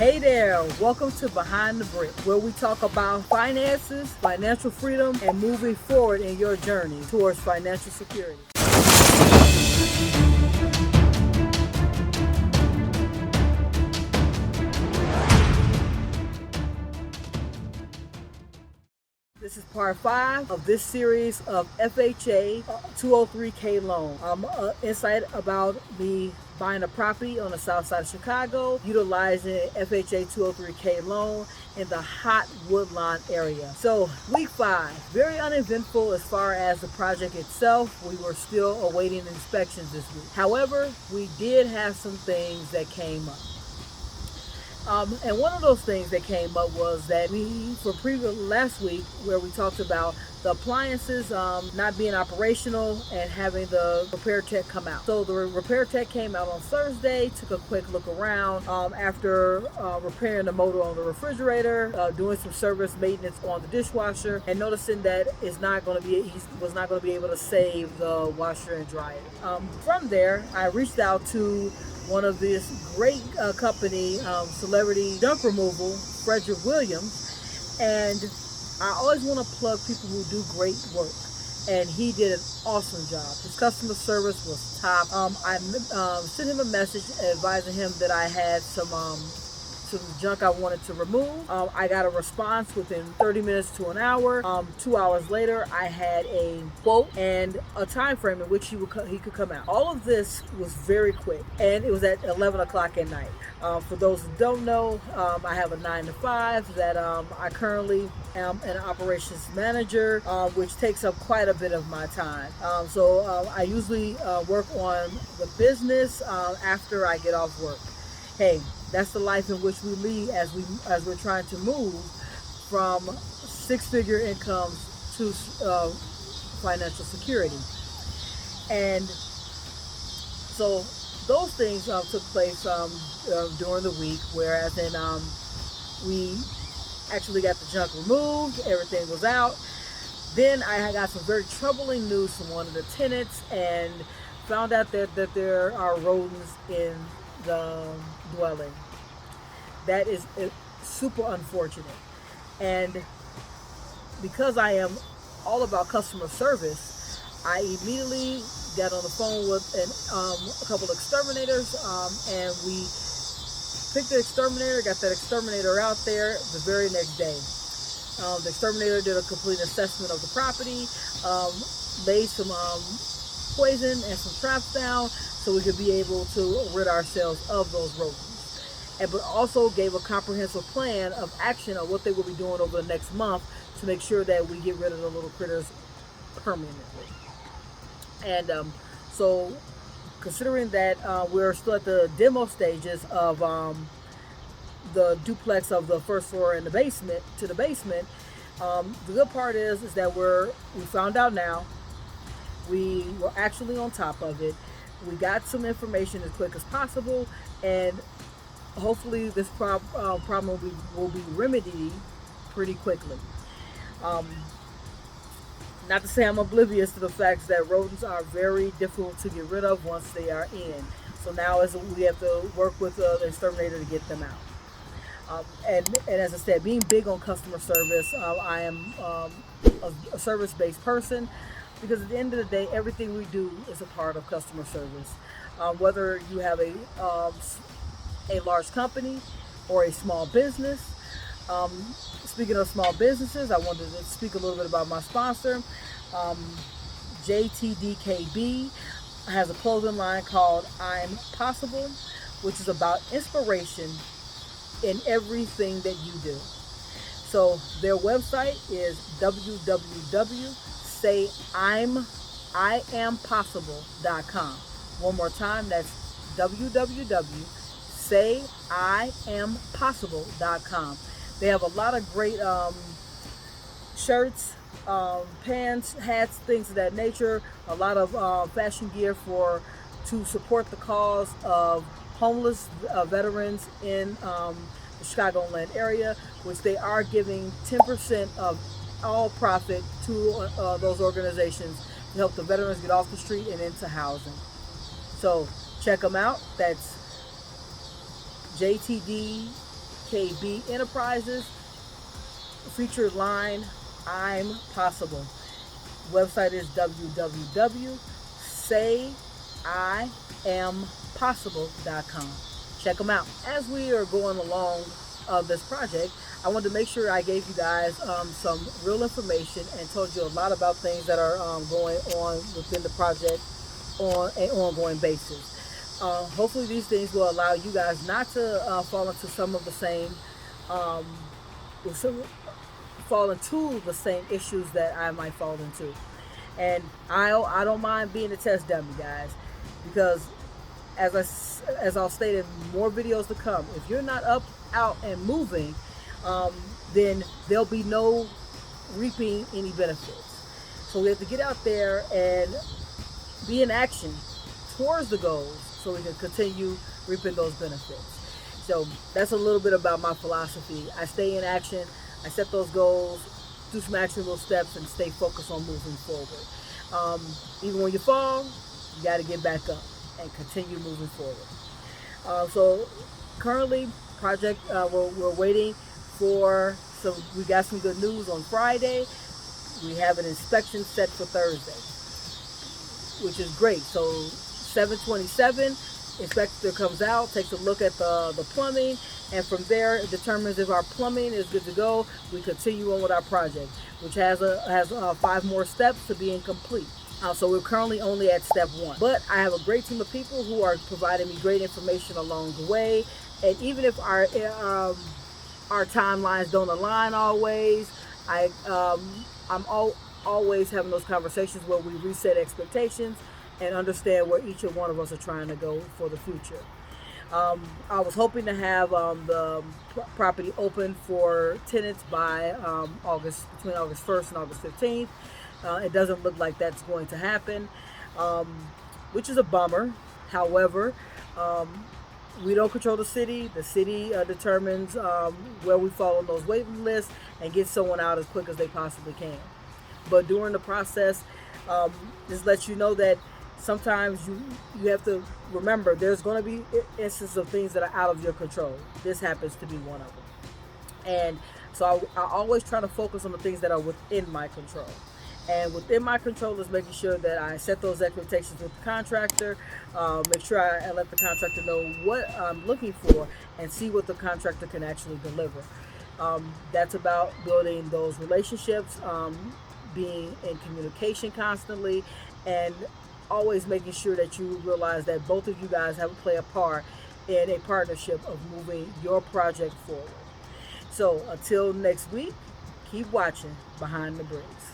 Hey there, welcome to Behind the Brick, where we talk about finances, financial freedom, and moving forward in your journey towards financial security. This is part 5 of this series of FHA 203K loan. Insight about me buying a property on the south side of Chicago, utilizing FHA 203K loan in the hot Woodlawn area. So week 5, very uneventful as far as the project itself. We were still awaiting inspections this week. However, we did have some things that came up. And one of those things that came up was that last week, where we talked about the appliances not being operational and having the repair tech come out. So the repair tech came out on Thursday, took a quick look around after repairing the motor on the refrigerator, doing some service maintenance on the dishwasher, and noticing that he was not going to be able to save the washer and dryer. From there, I reached out to one of this great company, celebrity junk removal, Frederick Williams, and I always want to plug people who do great work, and he did an awesome job. His customer service was top. I sent him a message advising him that I had some junk I wanted to remove. I got a response within 30 minutes to an hour. 2 hours later, I had a quote and a time frame in which he could come out. All of this was very quick, and it was at 11 o'clock at night. For those who don't know, I have a 9-to-5 that I currently am an operations manager, which takes up quite a bit of my time. So I usually work on the business after I get off work. Hey, that's the life in which we lead as we're trying to move from six-figure incomes to financial security. And so those things took place during the week, whereas then we actually got the junk removed, everything was out. Then I got some very troubling news from one of the tenants and found out that there are rodents in the dwelling. That is super unfortunate. And because I am all about customer service, I immediately got on the phone with a couple of exterminators, and we picked the exterminator, got that exterminator out there the very next day. The exterminator did a complete assessment of the property, laid some poison and some traps down so we could be able to rid ourselves of those rodents. But also gave a comprehensive plan of action of what they will be doing over the next month to make sure that we get rid of the little critters permanently. And so considering that we're still at the demo stages of the duplex of the first floor and the basement, the good part is that we found out now. We were actually on top of it. We got some information as quick as possible, and hopefully this problem will be remedied pretty quickly. Not to say I'm oblivious to the fact that rodents are very difficult to get rid of once they are in. So now we have to work with the exterminator to get them out. And as I said, being big on customer service, I am a service-based person, because at the end of the day, everything we do is a part of customer service. Whether you have a large company or a small business. Speaking of small businesses, I wanted to speak a little bit about my sponsor. JTDKB has a clothing line called I'm Possible, which is about inspiration in everything that you do. So their website is www.sayimpossible.com. One more time, that's www.sayimpossible.com. They have a lot of great shirts, pants, hats, things of that nature. A lot of fashion gear to support the cause of homeless veterans in the Chicagoland area, which they are giving 10% of all profit to those organizations to help the veterans get off the street and into housing. So check them out. That's JTDKB MKB Enterprises. Featured line, I'm Possible. Website is www.sayiampossible.com. Check them out. As we are going along this project, I wanted to make sure I gave you guys some real information and told you a lot about things that are going on within the project on an ongoing basis. Hopefully these things will allow you guys not to fall into some of the same fall into the same issues that I might fall into. And I don't mind being a test dummy, guys, because as I'll state in more videos to come, if you're not up, out, and moving, then there'll be no reaping any benefits. So we have to get out there and be in action towards the goals so we can continue reaping those benefits. So that's a little bit about my philosophy. I stay in action, I set those goals, do some actionable steps, and stay focused on moving forward. Even when you fall, you got to get back up and continue moving forward. So currently, project we're waiting for. So we got some good news on Friday. We have an inspection set for Thursday, which is great. So 7/27, inspector comes out, takes a look at the plumbing, and from there it determines if our plumbing is good to go. We continue on with our project, which has 5 more steps to being complete. So we're currently only at step 1, but I have a great team of people who are providing me great information along the way. And even if our timelines don't align always, I'm always having those conversations where we reset expectations and understand where each and one of us are trying to go for the future. I was hoping to have the property open for tenants by between August 1st and August 15th. It doesn't look like that's going to happen, which is a bummer. However, we don't control the city. The city determines where we fall on those waiting lists and get someone out as quick as they possibly can. But during the process, just let you know that sometimes you have to remember there's going to be instances of things that are out of your control. This happens to be one of them. And so I always try to focus on the things that are within my control. And within my control is making sure that I set those expectations with the contractor, make sure I let the contractor know what I'm looking for and see what the contractor can actually deliver. That's about building those relationships, being in communication constantly, and always making sure that you realize that both of you guys have to play a part in a partnership of moving your project forward. So until next week, keep watching Behind the Bricks.